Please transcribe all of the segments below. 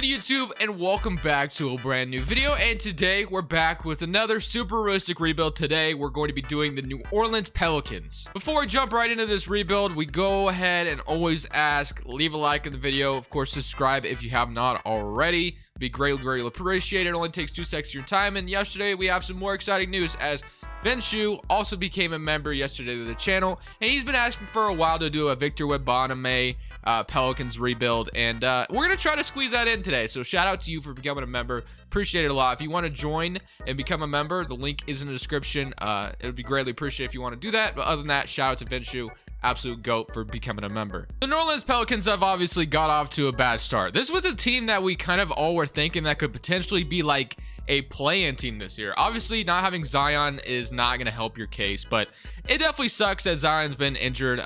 good, YouTube, and welcome back to a brand new video. And today we're back with another super realistic rebuild. Today we're going to be doing the New Orleans Pelicans. Before we jump right into this rebuild, we go ahead and always ask, leave a like in the video. Of course, subscribe if you have not already. Be greatly appreciated. It only takes 2 seconds of your time. And yesterday we have some more exciting news as Venshu also became a member yesterday to the channel, and he's been asking for a while to do a Victor Wembanyama Pelicans rebuild, and we're gonna try to squeeze that in today. So shout out to you for becoming a member. Appreciate it a lot. If you want to join and become a member, the link is in the description. It would be greatly appreciated if you want to do that. But other than that, shout out to Venshu, absolute GOAT, for becoming a member. The New Orleans Pelicans have obviously got off to a bad start. This was a team that we kind of all were thinking that could potentially be like a play-in team this year. Obviously, not having Zion is not going to help your case, but it definitely sucks that Zion's been injured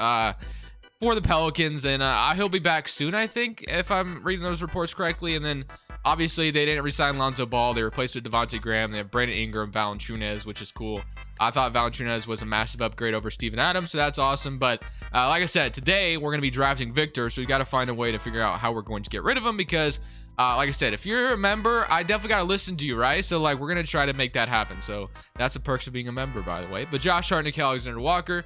for the Pelicans, and he'll be back soon, I think, if I'm reading those reports correctly. And then obviously they didn't resign Lonzo Ball. They replaced with Devontae Graham. They have Brandon Ingram, Valanciunas, which is cool. I thought Valanciunas was a massive upgrade over Steven Adams, so that's awesome. But like I said, today we're going to be drafting Victor, so we got to find a way to figure out how we're going to get rid of him, because like I said, if you're a member, I definitely got to listen to you, right? So like, we're going to try to make that happen. So that's the perks of being a member, by the way. But Josh Hart, Nickeil Alexander-Walker,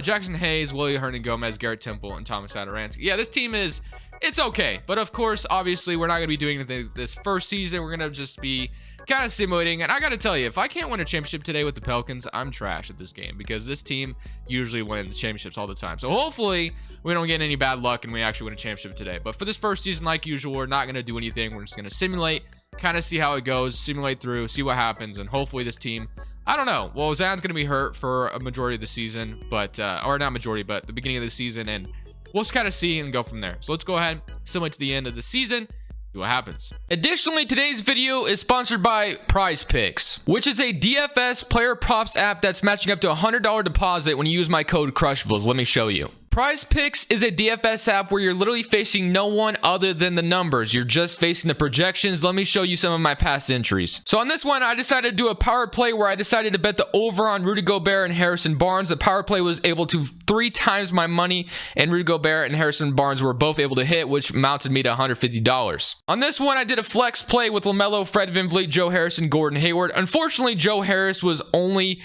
Jackson Hayes, Willie Hernan-Gomez, Garrett Temple, and Thomas Satoransky. Yeah, this team it's okay. But of course, obviously, we're not going to be doing anything this first season. We're going to just be kind of simulating. And I got to tell you, if I can't win a championship today with the Pelicans, I'm trash at this game, because this team usually wins championships all the time. So hopefully we don't get any bad luck and we actually win a championship today. But for this first season, like usual, we're not going to do anything. We're just going to simulate, kind of see how it goes, simulate through, see what happens. And hopefully this team, I don't know. Well, Zion's going to be hurt for a majority of the season, but, or not majority, but the beginning of the season. And we'll just kind of see and go from there. So let's go ahead, simulate to the end of the season, see what happens. Additionally, today's video is sponsored by Prize Picks, which is a DFS player props app that's matching up to a $100 deposit when you use my code Crushables. Let me show you. Prize Picks is a DFS app where you're literally facing no one other than the numbers. You're just facing the projections. Let me show you some of my past entries. So on this one, I decided to do a power play where I decided to bet the over on Rudy Gobert and Harrison Barnes. The power play was able to 3 times my money, and Rudy Gobert and Harrison Barnes were both able to hit, which mounted me to $150. On this one, I did a flex play with LaMelo, Fred VanVleet, Joe Harrison, Gordon Hayward. Unfortunately, Joe Harris was only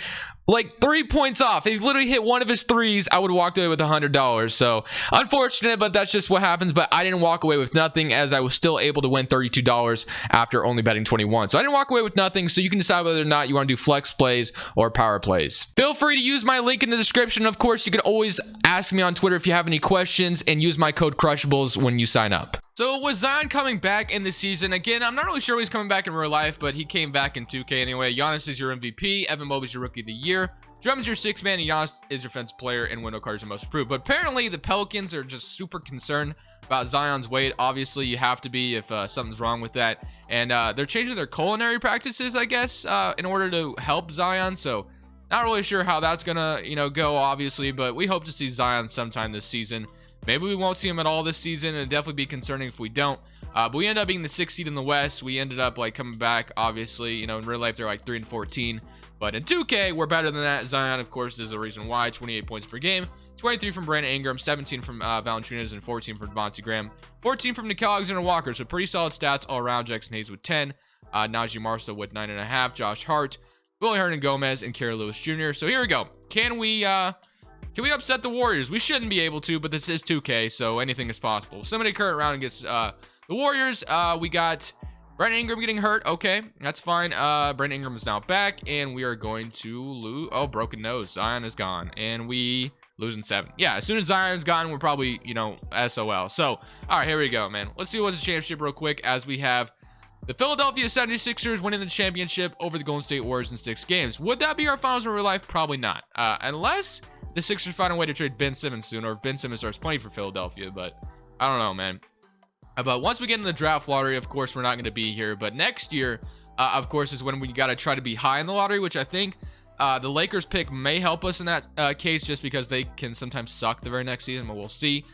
like 3 points off. If he literally hit one of his threes, I would have walked away with $100. So unfortunate, but that's just what happens. But I didn't walk away with nothing, as I was still able to win $32 after only betting 21. So I didn't walk away with nothing. So you can decide whether or not you want to do flex plays or power plays. Feel free to use my link in the description. Of course, you can always ask me on Twitter if you have any questions, and use my code Crushables when you sign up. So with Zion coming back in the season, again, I'm not really sure he's coming back in real life, but he came back in 2K anyway. Giannis is your MVP. Evan Mobley's your Rookie of the Year. Drummond's your 6th man, and Giannis is your defensive player, and Wendell Carter's your most improved. But apparently the Pelicans are just super concerned about Zion's weight. Obviously, you have to be if something's wrong with that. And they're changing their culinary practices, I guess, in order to help Zion. So not really sure how that's gonna, go, obviously, but we hope to see Zion sometime this season. Maybe we won't see him at all this season, and it'd definitely be concerning if we don't. But we ended up being the 6th seed in the West. We ended up like coming back, obviously. In real life, they're like 3-14. But in 2K, we're better than that. Zion, of course, is the reason why. 28 points per game. 23 from Brandon Ingram, 17 from Valanciunas, and 14 from Devontae Graham. 14 from Nickeil Alexander-Walker. So pretty solid stats all around. Jackson Hayes with 10. Najee Marshall with 9.5. Josh Hart, Willie Hernan-Gomez, and Kerry Lewis Jr. So here we go. Can we upset the Warriors? We shouldn't be able to, but this is 2K, so anything is possible. Somebody current round against the Warriors. We got Brandon Ingram getting hurt. Okay, that's fine. Brandon Ingram is now back, and we are going to lose. Oh, broken nose. Zion is gone, and we losing 7. Yeah, as soon as Zion's gone, we're probably, SOL. So, all right, here we go, man. Let's see what's the championship real quick, as we have the Philadelphia 76ers winning the championship over the Golden State Warriors in 6 games. Would that be our finals in real life? Probably not. Unless the Sixers find a way to trade Ben Simmons soon, or if Ben Simmons starts playing for Philadelphia, but I don't know, man. But once we get in the draft lottery, of course, we're not going to be here. But next year, of course, is when we got to try to be high in the lottery, which I think the Lakers pick may help us in that case, just because they can sometimes suck the very next season, but we'll see.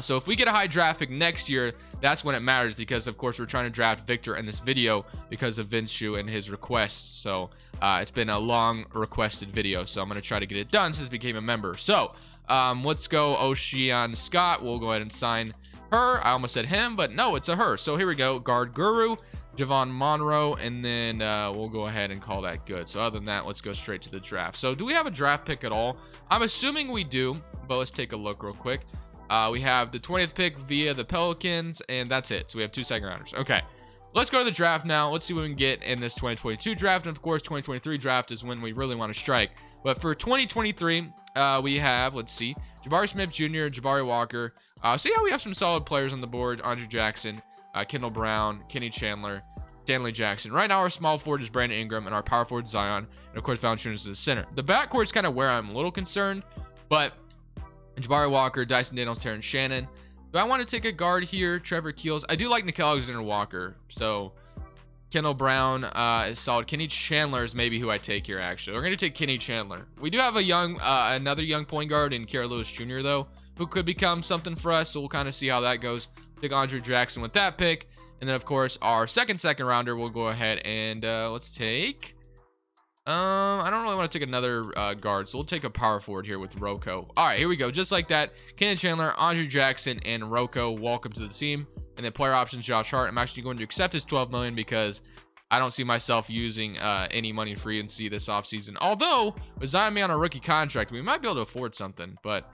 So if we get a high draft pick next year, that's when it matters, because of course we're trying to draft Victor in this video because of Venshu and his request. So it's been a long requested video, so I'm going to try to get it done since he became a member. So let's go Ocean Scott. We'll go ahead and sign her. I almost said him, but no, it's a her. So here we go. Guard Guru, Javon Monroe, and then we'll go ahead and call that good. So other than that, let's go straight to the draft. So do we have a draft pick at all? I'm assuming we do, but let's take a look real quick. We have the 20th pick via the Pelicans, and that's it. So we have 2 second rounders. Okay, let's go to the draft now. Let's see what we can get in this 2022 draft. And of course, 2023 draft is when we really want to strike. But for 2023, we have, let's see, Jabari Smith Jr., Jabari Walker. So yeah, we have some solid players on the board. Andre Jackson, Kendall Brown, Kenny Chandler, Stanley Jackson. Right now, our small forward is Brandon Ingram, and our power forward is Zion. And of course, Valanciunas is the center. The backcourt is kind of where I'm a little concerned, but Jabari Walker, Dyson Daniels, Terrence Shannon. Do I want to take a guard here? Trevor Keels. I do like Nickeil Alexander-Walker. So Kendall Brown is solid. Kenny Chandler is maybe who I take here, actually. We're going to take Kenny Chandler. We do have a another young point guard in Kara Lewis Jr., though, who could become something for us. So we'll kind of see how that goes. Take Andre Jackson with that pick. And then, of course, our second rounder, we'll go ahead and let's take... I don't really want to take another guard, so we'll take a power forward here with Rocco. All right, here we go. Just like that, Kenny Chandler, Andre Jackson, and Rocco, welcome to the team. And then player options, Josh Hart. I'm actually going to accept his $12 million because I don't see myself using any money in free agency this offseason. Although, with Zion being on a rookie contract, we might be able to afford something. But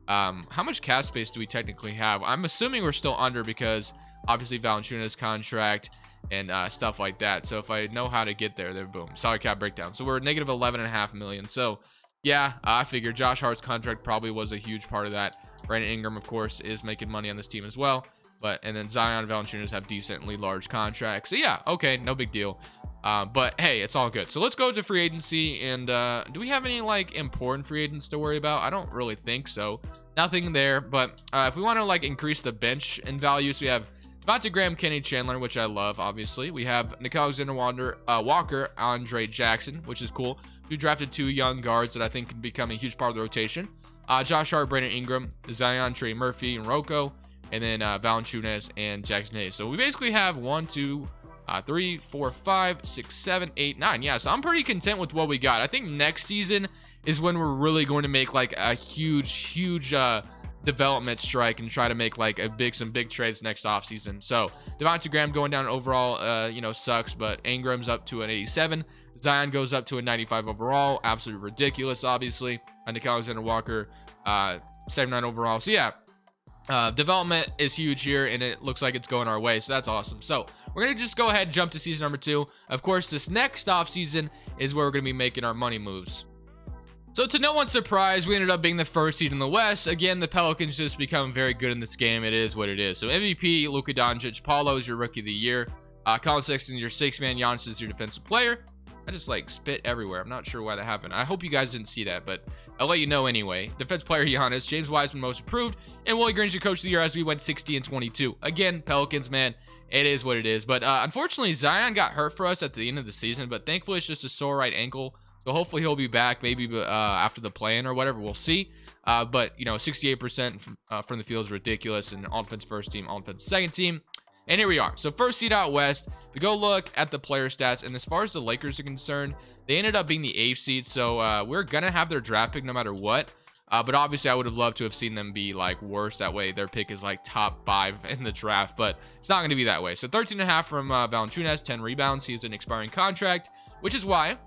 how much cap space do we technically have? I'm assuming we're still under because obviously Valanciunas contract and stuff like that. So if I know how to get there, then boom, salary cap breakdown. So we're negative 11.5 million. So yeah, I figured Josh Hart's contract probably was a huge part of that. Brandon Ingram, of course, is making money on this team as well. And then Zion and Valanciunas have decently large contracts. So yeah, okay, no big deal. But hey, it's all good. So let's go to free agency. And do we have any like important free agents to worry about? I don't really think so. Nothing there. But if we want to like increase the bench in value, so we have Devontae Graham, Kenny Chandler, which I love, obviously. We have Nickeil Alexander-Walker, Andre Jackson, which is cool. We drafted 2 young guards that I think can become a huge part of the rotation. Josh Hart, Brandon Ingram, Zion, Trey Murphy, and Rocco, and then Valanciunas and Jackson Hayes. So we basically have 1, 2, 3, 4, 5, 6, 7, 8, 9. Yeah, so I'm pretty content with what we got. I think next season is when we're really going to make like a huge development strike and try to make like some big trades next offseason. So Devontae Graham going down overall, sucks, but Ingram's up to an 87. Zion goes up to a 95 overall. Absolutely ridiculous, obviously. And Nickeil Alexander-Walker, 79 overall. So yeah, development is huge here, and it looks like it's going our way. So that's awesome. So we're going to just go ahead and jump to season number 2. Of course, this next offseason is where we're going to be making our money moves. So to no one's surprise, we ended up being the first seed in the West. Again, the Pelicans just become very good in this game. It is what it is. So MVP, Luka Doncic. Paulo is your rookie of the year. Colin Sexton, your 6th man. Giannis is your defensive player. I just like spit everywhere. I'm not sure why that happened. I hope you guys didn't see that, but I'll let you know anyway. Defense player Giannis, James Wiseman most improved, and Willie Green's your coach of the year as we went 60-22. Again, Pelicans, man, it is what it is. But unfortunately, Zion got hurt for us at the end of the season, but thankfully it's just a sore right ankle. So hopefully he'll be back maybe after the play-in or whatever. We'll see. But, 68% from the field is ridiculous. And offense first team, offense second team. And here we are. So first seed out west. We go look at the player stats. And as far as the Lakers are concerned, they ended up being the 8th seed. So we're going to have their draft pick no matter what. But obviously I would have loved to have seen them be like worse. That way their pick is like top 5 in the draft. But it's not going to be that way. So 13.5 from Valanciunas, 10 rebounds. He has an expiring contract, which is why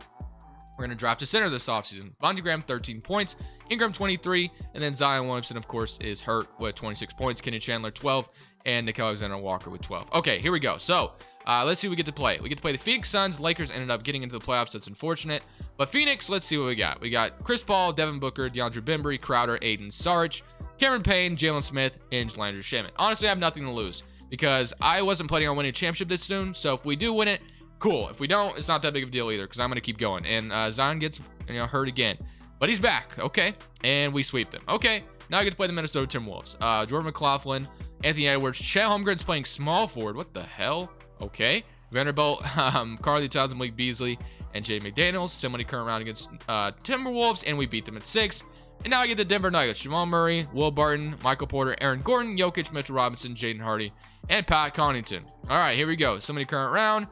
we're going to draft a center this offseason. Devontae Graham, 13 points. Ingram, 23. And then Zion Williamson, of course, is hurt with 26 points. Kenny Chandler, 12. And Nickeil Alexander-Walker with 12. Okay, here we go. So, let's see who we get to play. We get to play the Phoenix Suns. Lakers ended up getting into the playoffs. That's unfortunate. But Phoenix, let's see what we got. We got Chris Paul, Devin Booker, DeAndre Bembry, Crowder, Aiden Sarge, Cameron Payne, Jalen Smith, and Landry Shamet. Honestly, I have nothing to lose because I wasn't planning on winning a championship this soon. So, if we do win it, cool. If we don't, it's not that big of a deal either because I'm going to keep going. And Zion gets hurt again. But he's back. Okay. And we sweep them. Okay. Now I get to play the Minnesota Timberwolves. Jordan McLaughlin, Anthony Edwards, Chet Holmgren's playing small forward. What the hell? Okay. Vanderbilt, Carly Towns, Malik Beasley, and Jay McDaniels. Similarly current round against Timberwolves, and we beat them at 6. And now I get the Denver Nuggets. Jamal Murray, Will Barton, Michael Porter, Aaron Gordon, Jokic, Mitchell Robinson, Jaden Hardy, and Pat Connaughton. All right, here we go. Somebody current round.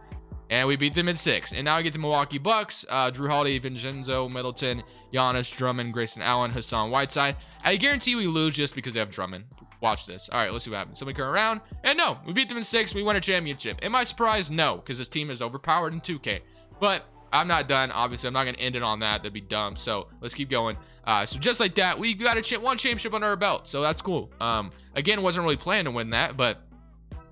And we beat them in 6. And now I get the Milwaukee Bucks. Drew Holiday, Vincenzo, Middleton, Giannis, Drummond, Grayson Allen, Hassan Whiteside. I guarantee we lose just because they have Drummond. Watch this. All right, let's see what happens. Somebody come around, and no, we beat them in 6. We won a championship. Am I surprised? No, because this team is overpowered in 2K. But I'm not done. Obviously, I'm not going to end it on that. That'd be dumb. So let's keep going. So just like that, we got one championship under our belt. So that's cool. Again, wasn't really planning to win that, but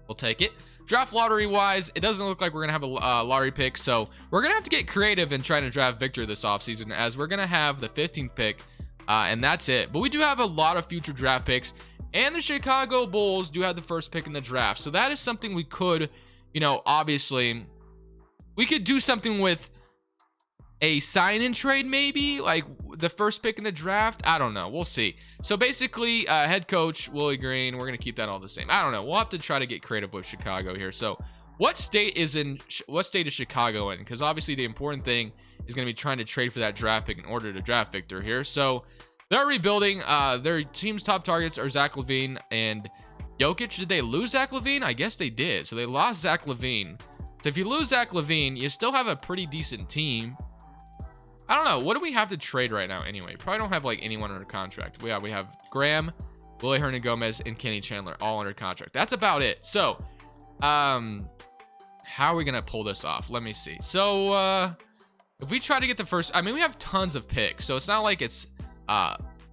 we'll take it. Draft lottery wise, it doesn't look like we're going to have a lottery pick. So we're going to have to get creative in trying to draft Victor this offseason, as we're going to have the 15th pick. And that's it. But we do have a lot of future draft picks. And the Chicago Bulls do have the first pick in the draft. So that is something we could, obviously, we could do something with a sign-in trade, maybe, like the first pick in the draft. I don't know. We'll see. So basically, head coach Willie Green, we're going to keep that all the same. I don't know. We'll have to try to get creative with Chicago here. So what state is Chicago in? Because obviously the important thing is going to be trying to trade for that draft pick in order to draft Victor here. So they're rebuilding. Their team's top targets are Zach LaVine and Jokic. Did they lose Zach LaVine? I guess they did. So they lost Zach LaVine. So if you lose Zach LaVine, you still have a pretty decent team. I don't know. What do we have to trade right now anyway? Probably don't have like anyone under contract. We have Graham, Willie Hernangomez, and Kenny Chandler all under contract. That's about it. So how are we going to pull this off? Let me see. So if we try to get the first, I mean, we have tons of picks. So it's not like it's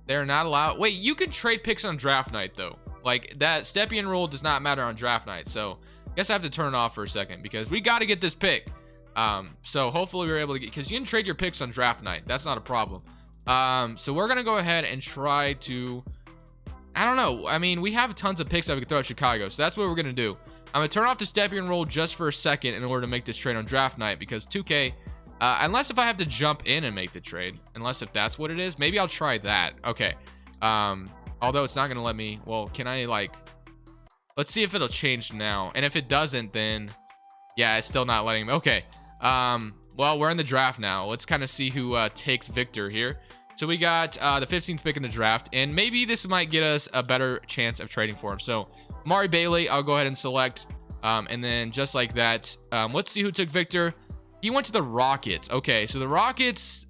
they're not allowed. Wait, you can trade picks on draft night though. Like that Stepien rule does not matter on draft night. So I guess I have to turn it off for a second because we got to get this pick. So hopefully we're able to get, because you can trade your picks on draft night. That's not a problem. So we're going to go ahead and try to, I don't know. I mean, we have tons of picks that we can throw at Chicago. So that's what we're going to do. I'm going to turn off the Stepien rule just for a second in order to make this trade on draft night, because 2K, unless if I have to jump in and make the trade, unless if that's what it is, maybe I'll try that. Okay. Although it's not going to let me, well, can I let's see if it'll change now. And if it doesn't, then yeah, it's still not letting me. Okay. Well, we're in the draft now. Let's kind of see who takes Victor here. So we got the 15th pick in the draft, and maybe this might get us a better chance of trading for him. So Mari Bailey, I'll go ahead and select. And then just like that, let's see who took Victor. He went to the Rockets. Okay, so the Rockets,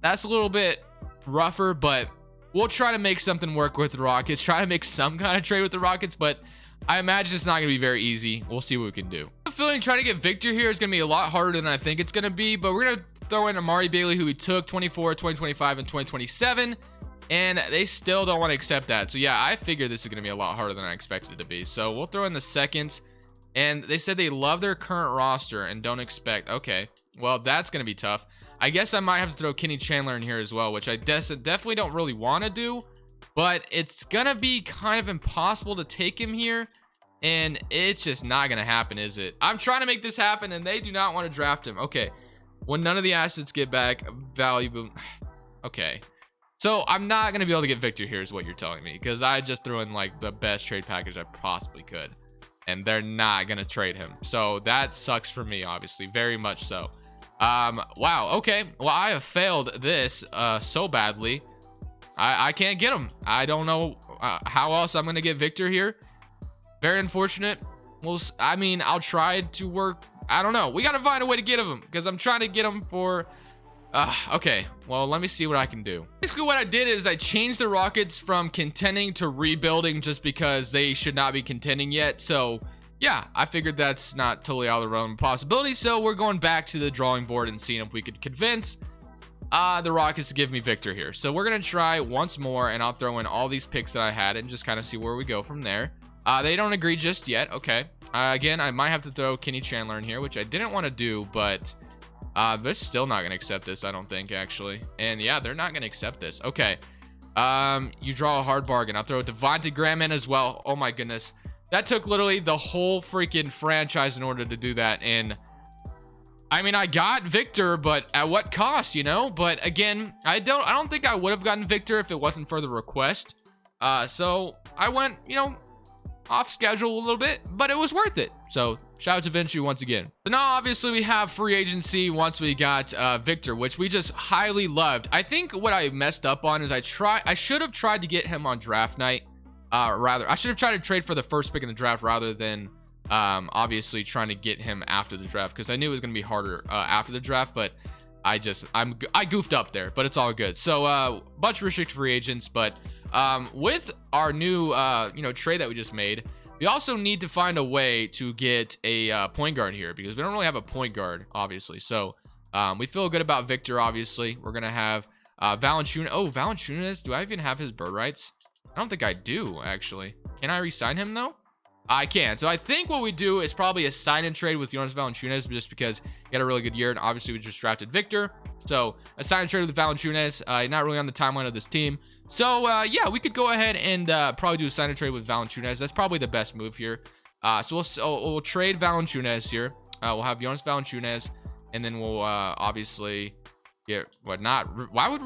that's a little bit rougher, but we'll try to make something work with the Rockets. Try to make some kind of trade with the Rockets, but I imagine it's not going to be very easy. We'll see what we can do. I have a feeling trying to get Victor here is going to be a lot harder than I think it's going to be, but we're going to throw in Amari Bailey, who we took 24, 2025, and 2027, and they still don't want to accept that. So yeah, I figured this is going to be a lot harder than I expected it to be. So we'll throw in the seconds, and they said they love their current roster and don't expect. Okay, well, that's going to be tough. I guess I might have to throw Kenny Chandler in here as well, which I definitely don't really want to do. But it's going to be kind of impossible to take him here. And it's just not going to happen, is it? I'm trying to make this happen, and they do not want to draft him. Okay. When none of the assets get back valuable. Okay. So I'm not going to be able to get Victor here is what you're telling me. Because I just threw in like the best trade package I possibly could. And they're not going to trade him. So that sucks for me, obviously. Very much so. Wow. Okay. Well, I have failed this so badly. I can't get him. I don't know how else I'm going to get Victor here. Very unfortunate. Well, I mean, I'll try to work. I don't know. We got to find a way to get him because I'm trying to get him for. Okay. Well, let me see what I can do. Basically, what I did is I changed the Rockets from contending to rebuilding just because they should not be contending yet. So, yeah, I figured that's not totally out of the realm of possibility. So, we're going back to the drawing board and seeing if we could convince the Rockets to give me Victor here. So we're going to try once more, and I'll throw in all these picks that I had and just kind of see where we go from there. They don't agree just yet. Okay. Again, I might have to throw Kenny Chandler in here, which I didn't want to do, but they're still not going to accept this, I don't think, actually. And yeah, they're not going to accept this. Okay. You draw a hard bargain. I'll throw Devontae Graham in as well. Oh my goodness. That took literally the whole freaking franchise in order to do that. And I mean, I got Victor, but at what cost, you know? But again, I don't think I would have gotten Victor if it wasn't for the request. So I went, off schedule a little bit, but it was worth it. So shout out to Vinci once again. So now obviously we have free agency once we got Victor, which we just highly loved. I think what I messed up on is I should have tried to get him on draft night. I should have tried to trade for the first pick in the draft rather than obviously trying to get him after the draft, because I knew it was going to be harder after the draft, but I goofed up there, but it's all good. So bunch of restricted free agents, but with our new trade that we just made, we also need to find a way to get a point guard here, because we don't really have a point guard, obviously. So we feel good about Victor. Obviously, we're gonna have Valanciunas. Oh, Valanciunas, do I even have his bird rights? I don't think I do, actually. Can I re-sign him though? I can. So I think what we do is probably a sign and trade with Jonas Valanciunas, just because he had a really good year, and obviously we just drafted Victor. So a sign and trade with Valanciunas, not really on the timeline of this team. So yeah, we could go ahead and probably do a sign and trade with Valanciunas. That's probably the best move here. So we'll trade Valanciunas here. We'll have Jonas Valanciunas, and then we'll obviously get what not. Why would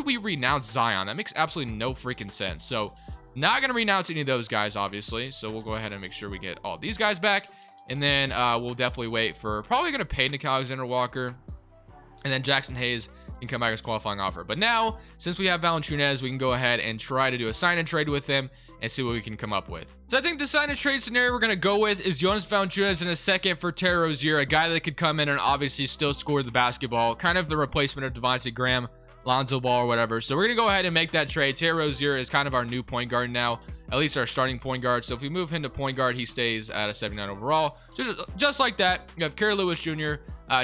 we renounce Zion? That makes absolutely no freaking sense. So not gonna renounce any of those guys, obviously. So we'll go ahead and make sure we get all these guys back, and then we'll definitely wait for probably gonna pay Nickeil Alexander-Walker, and then Jackson Hayes can come back as qualifying offer. But now, since we have Valanciunas, we can go ahead and try to do a sign and trade with him and see what we can come up with. So I think the sign and trade scenario we're going to go with is Jonas Valanciunas in a second for Terry Rozier, a guy that could come in and obviously still score the basketball, kind of the replacement of Devontae Graham, Lonzo Ball, or whatever. So we're going to go ahead and make that trade. Terry Rozier is kind of our new point guard now, at least our starting point guard. So if we move him to point guard, he stays at a 79 overall. Just like that, you have Kerry Lewis Jr.,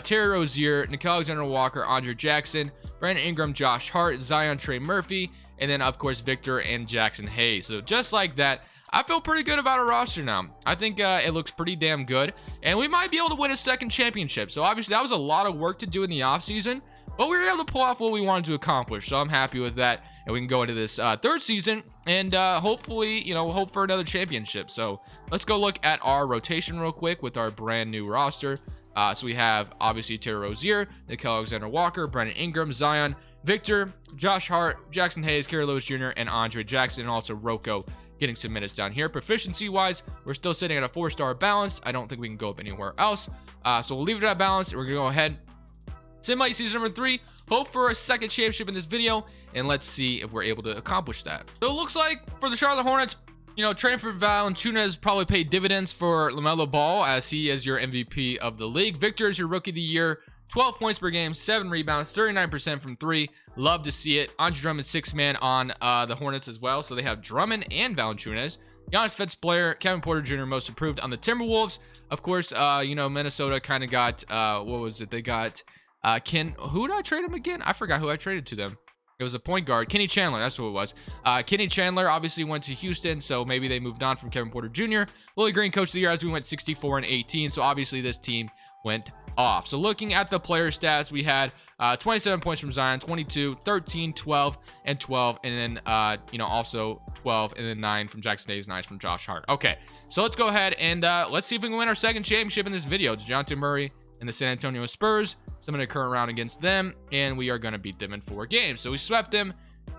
Terry Rozier, Nickeil Alexander-Walker, Andre Jackson, Brandon Ingram, Josh Hart, Zion, Trey Murphy, and then of course Victor and Jackson Hayes. So just like that, I feel pretty good about our roster now. I think it looks pretty damn good, and we might be able to win a second championship. So obviously that was a lot of work to do in the offseason, but we were able to pull off what we wanted to accomplish. So I'm happy with that, and we can go into this third season and hopefully, hope for another championship. So let's go look at our rotation real quick with our brand new roster. So we have obviously Terry Rozier, Nickeil Alexander-Walker, Brandon Ingram, Zion, Victor, Josh Hart, Jackson Hayes, Kerry Lewis Jr., and Andre Jackson, and also Rocco getting some minutes down here. Proficiency wise, we're still sitting at a 4-star balance. I don't think we can go up anywhere else. So we'll leave it at balance. We're gonna go ahead, simulate season number 3, hope for a second championship in this video, and let's see if we're able to accomplish that. So it looks like for the Charlotte Hornets, trading for Valanciunas probably paid dividends for LaMelo Ball, as he is your MVP of the league. Victor is your rookie of the year, 12 points per game, 7 rebounds, 39% from 3. Love to see it. Andre Drummond, 6th man on the Hornets as well. So they have Drummond and Valanciunas. Giannis Fitzplayer, Kevin Porter Jr. most improved on the Timberwolves. Of course, Minnesota kind of got, what was it? They got who did I trade him again? I forgot who I traded to them. It was a point guard, Kenny Chandler. That's who it was. Kenny Chandler obviously went to Houston, so maybe they moved on from Kevin Porter Jr. Willie Green, coach of the year, as we went 64-18. So obviously this team went off. So looking at the player stats, we had 27 points from Zion, 22, 13, 12, and 12, and then also 12, and then 9 from Jackson Hayes, 9 from Josh Hart. Okay, so let's go ahead and let's see if we can win our second championship in this video. DeJounte Murray and the San Antonio Spurs. Some in a current round against them, and we are going to beat them in 4 games. So we swept them.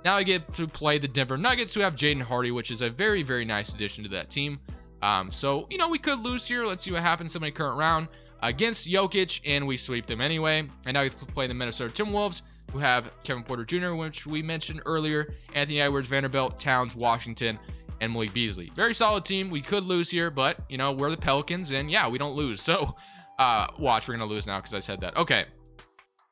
Now we get to play the Denver Nuggets, who have Jaden Hardy, which is a very, very nice addition to that team. So, we could lose here. Let's see what happens. Some in a current round against Jokic, and we sweep them anyway. And now we have to play the Minnesota Timberwolves, who have Kevin Porter Jr., which we mentioned earlier, Anthony Edwards, Vanderbilt, Towns, Washington, and Malik Beasley. Very solid team. We could lose here, but, we're the Pelicans, and yeah, we don't lose. So, watch, we're going to lose now because I said that. Okay.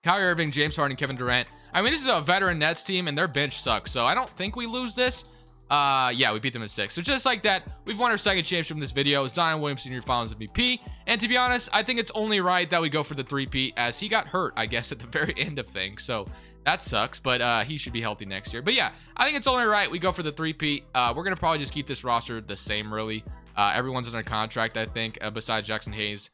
Kyrie Irving, James Harden, Kevin Durant. I mean, this is a veteran Nets team, and their bench sucks, so I don't think we lose this. Yeah, we beat them in 6. So just like that, we've won our second championship in this video. Zion Williamson, your Finals MVP. And to be honest, I think it's only right that we go for the 3-peat, as he got hurt, I guess, at the very end of things. So that sucks, but he should be healthy next year. But yeah, I think it's only right we go for the 3-peat. We're going to probably just keep this roster the same, really. Everyone's under contract, I think, besides Jackson Hayes,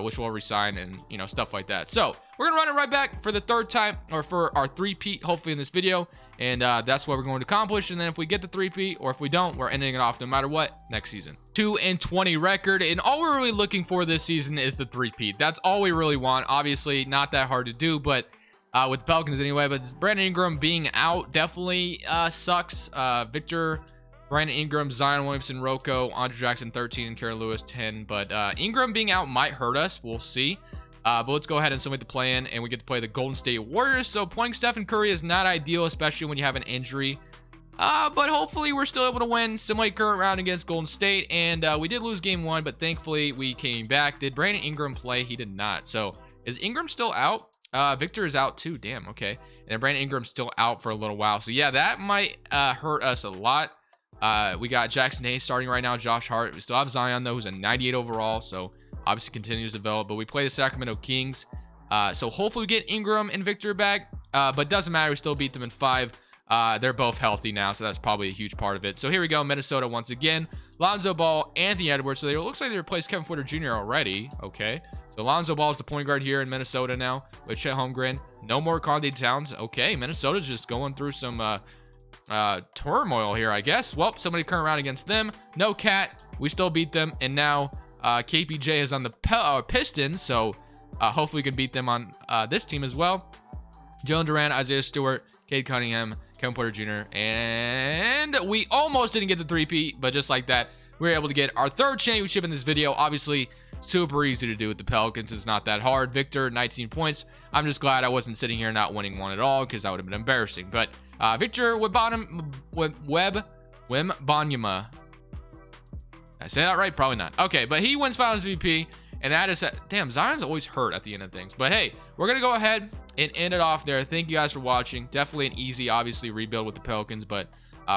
which we'll resign, and stuff like that. So we're gonna run it right back for the 3rd time, or for our 3-peat, hopefully in this video, and that's what we're going to accomplish. And then if we get the 3-peat, or if we don't, we're ending it off no matter what next season. 2-20 record, and all we're really looking for this season is the 3-peat. That's all we really want. Obviously not that hard to do, but with the Pelicans anyway. But Brandon Ingram being out definitely sucks. Victor, Brandon Ingram, Zion Williamson, Rocco, Andre Jackson 13, and Kerry Lewis 10. But Ingram being out might hurt us. We'll see. But let's go ahead and submit the play-in, and we get to play the Golden State Warriors. So playing Stephen Curry is not ideal, especially when you have an injury. But hopefully we're still able to win. Simulate current round against Golden State, and we did lose game 1, but thankfully we came back. Did Brandon Ingram play? He did not. So is Ingram still out? Victor is out too. Damn. Okay. And Brandon Ingram's still out for a little while. So yeah, that might hurt us a lot. We got Jackson Hayes starting right now. Josh Hart. We still have Zion though, who's a 98 overall. So obviously continues to develop. But we play the Sacramento Kings. So hopefully we get Ingram and Victor back. But doesn't matter. We still beat them in 5. They're both healthy now, so that's probably a huge part of it. So here we go. Minnesota once again. Lonzo Ball, Anthony Edwards. So it looks like they replaced Kevin Porter Jr. already. Okay. So Lonzo Ball is the point guard here in Minnesota now with Chet Holmgren. No more Conde Towns. Okay, Minnesota's just going through some turmoil here, I guess. Well, somebody turned around against them. No Cat. We still beat them. And now KPJ is on the Pistons. So hopefully we can beat them on this team as well. Jalen Duran, Isaiah Stewart, Cade Cunningham, Kevin Porter Jr. And we almost didn't get the three-peat, but just like that, we were able to get our 3rd championship in this video. Obviously, super easy to do with the Pelicans. It's not that hard. Victor, 19 points. I'm just glad I wasn't sitting here not winning one at all, because that would have been embarrassing. But Victor Wembanyama. Did I say that right? Probably not. Okay, but he wins Finals MVP. And that is, damn, Zion's always hurt at the end of things. But hey, we're going to go ahead and end it off there. Thank you guys for watching. Definitely an easy, obviously, rebuild with the Pelicans. But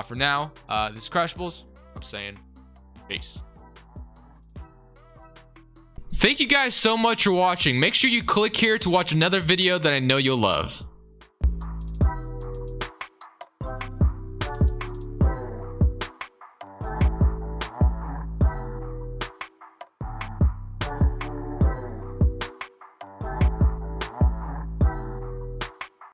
for now, this is Crushables. I'm saying peace. Thank you guys so much for watching. Make sure you click here to watch another video that I know you'll love.